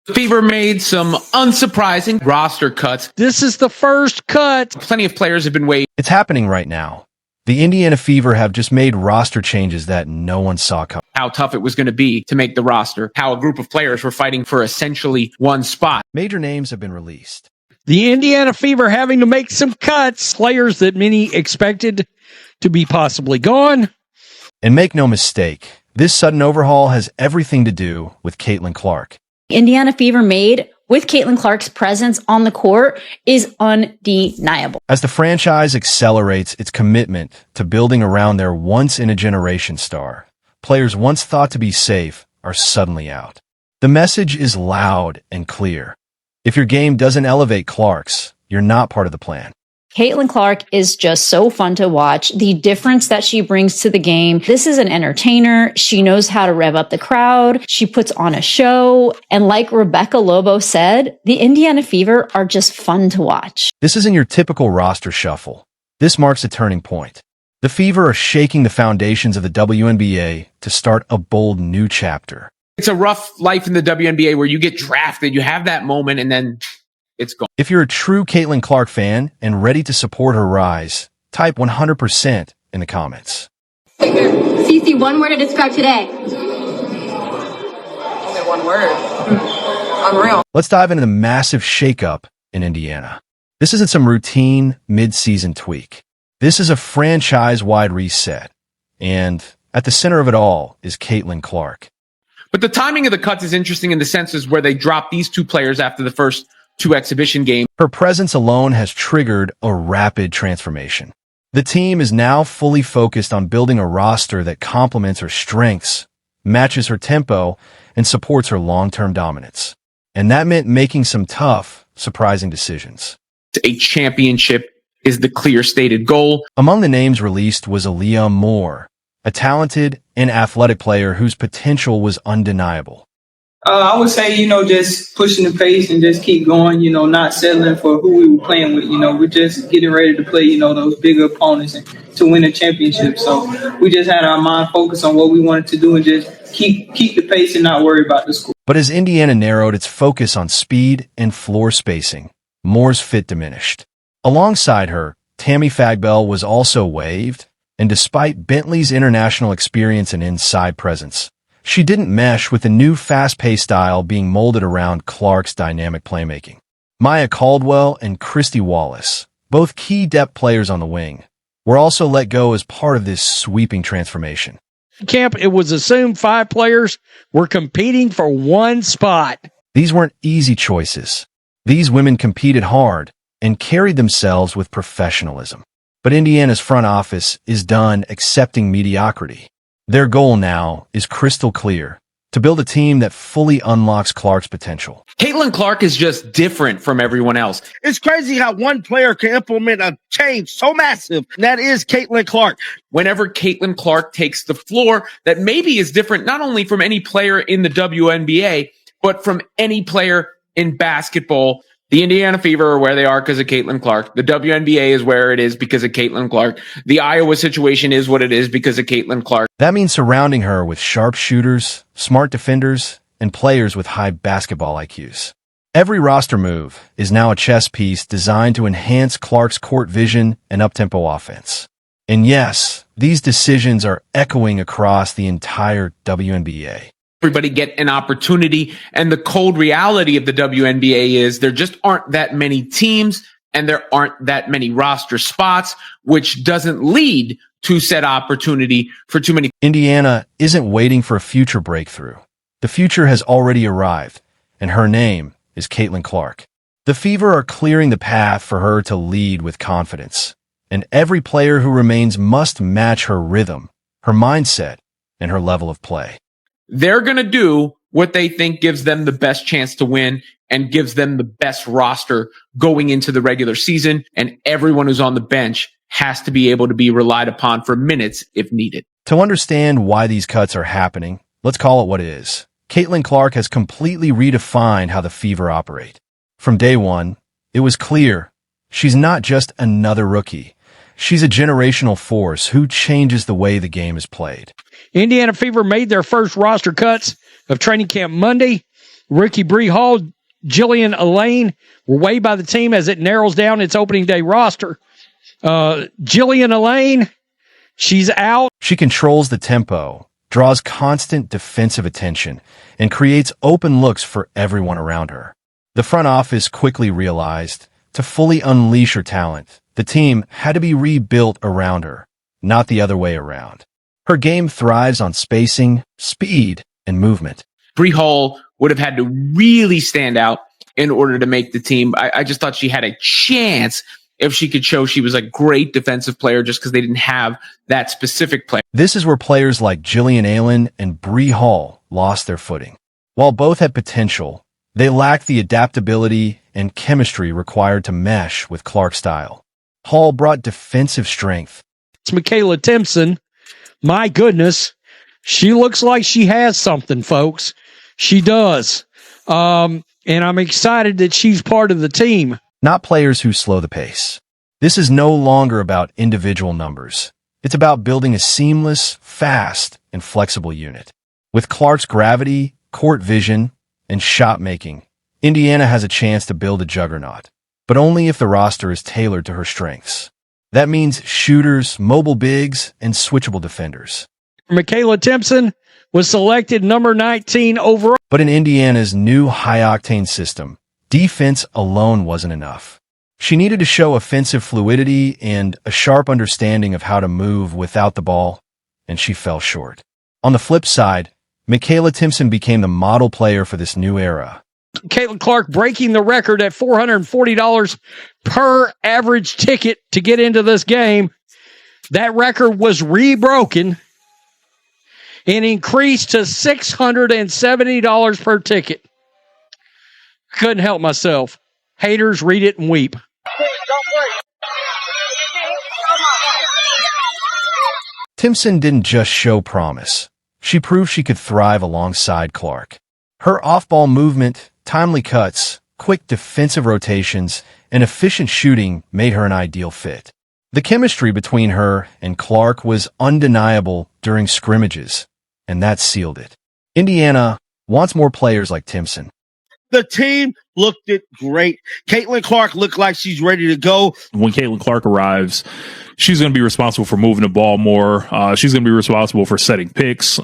The Fever made some unsurprising roster cuts. This is the first cut. Plenty of players have been waiting. It's happening right now. The Indiana Fever have just made roster changes that no one saw coming. How tough it was going to be to make the roster. How a group of players were fighting for essentially one spot. Major names have been released. The Indiana Fever having to make some cuts. Players that many expected to be possibly gone. And make no mistake, this sudden overhaul has everything to do with Caitlin Clark. Indiana Fever made with Caitlin Clark's presence on the court is undeniable. As the franchise accelerates its commitment to building around their once-in-a-generation star, players once thought to be safe are suddenly out. The message is loud and clear. If your game doesn't elevate Clark's, you're not part of the plan. Caitlin Clark is just so fun to watch. The difference that she brings to the game. This is an entertainer. She knows how to rev up the crowd. She puts on a show. And like Rebecca Lobo said, the Indiana Fever are just fun to watch. This isn't your typical roster shuffle. This marks a turning point. The Fever are shaking the foundations of the WNBA to start a bold new chapter. It's a rough life in the WNBA where you get drafted, you have that moment, and then it's gone. If you're a true Caitlin Clark fan and ready to support her rise, type 100% in the comments. CC, one word to describe today. Only one word. Unreal. Let's dive into the massive shakeup in Indiana. This isn't some routine mid-season tweak. This is a franchise-wide reset. And at the center of it all is Caitlin Clark. But the timing of the cuts is interesting in the senses where they dropped these two players after the first two exhibition games. Her presence alone has triggered a rapid transformation. The team is now fully focused on building a roster that complements her strengths, matches her tempo, and supports her long-term dominance. And that meant making some tough, surprising decisions. A championship is the clear stated goal. Among the names released was Aaliyah Moore, a talented and athletic player whose potential was undeniable. I would say, just pushing the pace and just keep going, not settling for who we were playing with. We're just getting ready to play, those bigger opponents and to win a championship. So we just had our mind focused on what we wanted to do and just keep the pace and not worry about the score. But as Indiana narrowed its focus on speed and floor spacing, Moore's fit diminished. Alongside her, Tammy Fagbell was also waived, and despite Bentley's international experience and inside presence, she didn't mesh with the new fast-paced style being molded around Clark's dynamic playmaking. Maya Caldwell and Christy Wallace, both key depth players on the wing, were also let go as part of this sweeping transformation. Camp, it was assumed 5 players were competing for one spot. These weren't easy choices. These women competed hard and carried themselves with professionalism. But Indiana's front office is done accepting mediocrity. Their goal now is crystal clear: to build a team that fully unlocks Clark's potential. Caitlin Clark is just different from everyone else. It's crazy how one player can implement a change so massive. That is Caitlin Clark. Whenever Caitlin Clark takes the floor, that maybe is different not only from any player in the WNBA, but from any player in basketball. The Indiana Fever are where they are because of Caitlin Clark. The WNBA is where it is because of Caitlin Clark. The Iowa situation is what it is because of Caitlin Clark. That means surrounding her with sharp shooters, smart defenders, and players with high basketball IQs. Every roster move is now a chess piece designed to enhance Clark's court vision and up-tempo offense. And yes, these decisions are echoing across the entire WNBA. Everybody get an opportunity. And the cold reality of the WNBA is there just aren't that many teams and there aren't that many roster spots, which doesn't lead to said opportunity for too many. Indiana isn't waiting for a future breakthrough. The future has already arrived, and her name is Caitlin Clark. The Fever are clearing the path for her to lead with confidence, and every player who remains must match her rhythm, her mindset, and her level of play. They're going to do what they think gives them the best chance to win and gives them the best roster going into the regular season. And everyone who's on the bench has to be able to be relied upon for minutes if needed. To understand why these cuts are happening, let's call it what it is. Caitlin Clark has completely redefined how the Fever operate. From day one, it was clear she's not just another rookie. She's a generational force who changes the way the game is played. Indiana Fever made their first roster cuts of training camp Monday. Rookie Bree Hall, Jillian Elaine were waived by the team as it narrows down its opening day roster. Jillian Elaine, she's out. She controls the tempo, draws constant defensive attention, and creates open looks for everyone around her. The front office quickly realized to fully unleash her talent, the team had to be rebuilt around her, not the other way around. Her game thrives on spacing, speed, and movement. Bree Hall would have had to really stand out in order to make the team. I just thought she had a chance if she could show she was a great defensive player just because they didn't have that specific player. This is where players like Jillian Allen and Bree Hall lost their footing. While both had potential, they lacked the adaptability and chemistry required to mesh with Clark's style. Hall brought defensive strength. It's Michaela Timpson. My goodness, she looks like she has something, folks. She does. And I'm excited that she's part of the team. Not players who slow the pace. This is no longer about individual numbers. It's about building a seamless, fast, and flexible unit. With Clark's gravity, court vision, and shot making, Indiana has a chance to build a juggernaut, but only if the roster is tailored to her strengths. That means shooters, mobile bigs, and switchable defenders. Michaela Timpson was selected number 19 overall. But in Indiana's new high-octane system, defense alone wasn't enough. She needed to show offensive fluidity and a sharp understanding of how to move without the ball, and she fell short. On the flip side, Michaela Timpson became the model player for this new era. Caitlin Clark breaking the record at $440 per average ticket to get into this game. That record was rebroken and increased to $670 per ticket. Couldn't help myself. Haters, read it and weep. Timpson didn't just show promise. She proved she could thrive alongside Clark. Her off-ball movement, timely cuts, quick defensive rotations, and efficient shooting made her an ideal fit. The chemistry between her and Clark was undeniable during scrimmages, and that sealed it. Indiana wants more players like Timpson. The team looked it great. Caitlin Clark looked like she's ready to go. When Caitlin Clark arrives, she's going to be responsible for moving the ball more. She's going to be responsible for setting picks,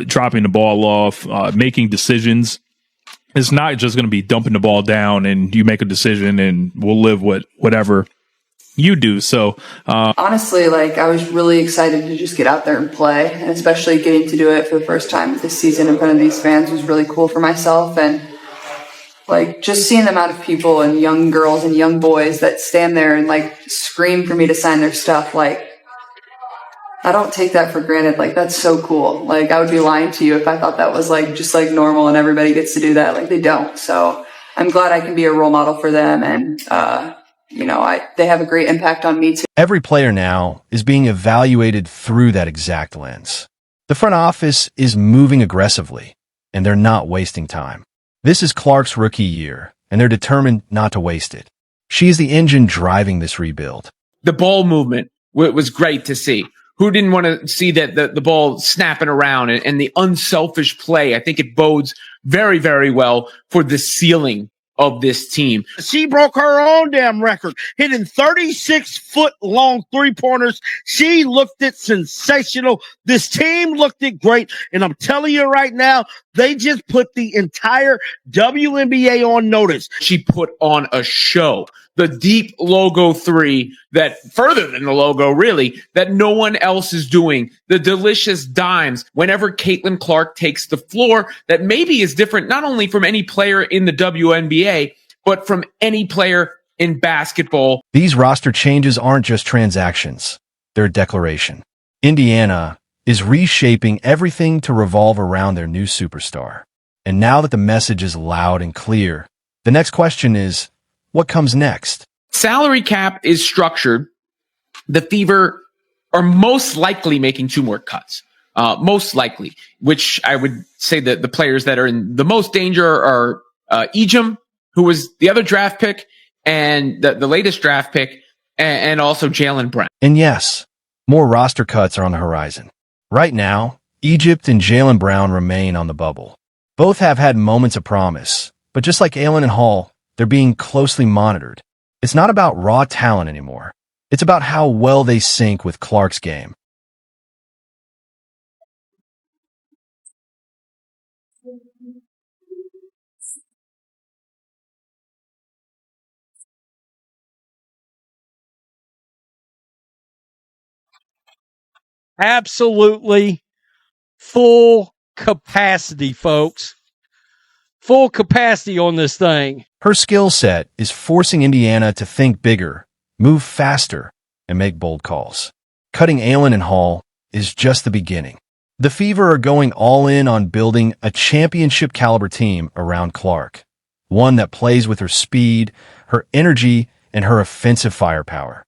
dropping the ball off, making decisions. It's not just going to be dumping the ball down and you make a decision and we'll live with whatever you do. So Honestly, I was really excited to just get out there and play, and especially getting to do it for the first time this season in front of these fans was really cool for myself. And just seeing the amount of people and young girls and young boys that stand there and scream for me to sign their stuff. I don't take that for granted. That's so cool. I would be lying to you if I thought that was just normal and everybody gets to do that. They don't. So I'm glad I can be a role model for them. And, they have a great impact on me too. Every player now is being evaluated through that exact lens. The front office is moving aggressively, and they're not wasting time. This is Clark's rookie year, and they're determined not to waste it. She is the engine driving this rebuild. The ball movement was great to see. Who didn't want to see that the ball snapping around and the unselfish play? I think it bodes very, very well for the ceiling of this team. She broke her own damn record, hitting 36-foot-long three-pointers. She looked it sensational. This team looked it great. And I'm telling you right now, they just put the entire WNBA on notice. She put on a show. The deep logo three that further than the logo, really, that no one else is doing. The delicious dimes whenever Caitlin Clark takes the floor that maybe is different not only from any player in the WNBA, but from any player in basketball. These roster changes aren't just transactions. They're a declaration. Indiana is reshaping everything to revolve around their new superstar. And now that the message is loud and clear, the next question is, what comes next? Salary cap is structured. The Fever are most likely making 2 more cuts. Most likely, which I would say that the players that are in the most danger are Ejim, who was the other draft pick, and the latest draft pick, and also Jalen Brown. And yes, more roster cuts are on the horizon. Right now, Egypt and Jalen Brown remain on the bubble. Both have had moments of promise, but just like Aylin and Hall, they're being closely monitored. It's not about raw talent anymore. It's about how well they sync with Clark's game. Absolutely full capacity, folks. Full capacity on this thing. Her skill set is forcing Indiana to think bigger, move faster, and make bold calls. Cutting Aylin and Hall is just the beginning. The Fever are going all in on building a championship-caliber team around Clark, one that plays with her speed, her energy, and her offensive firepower.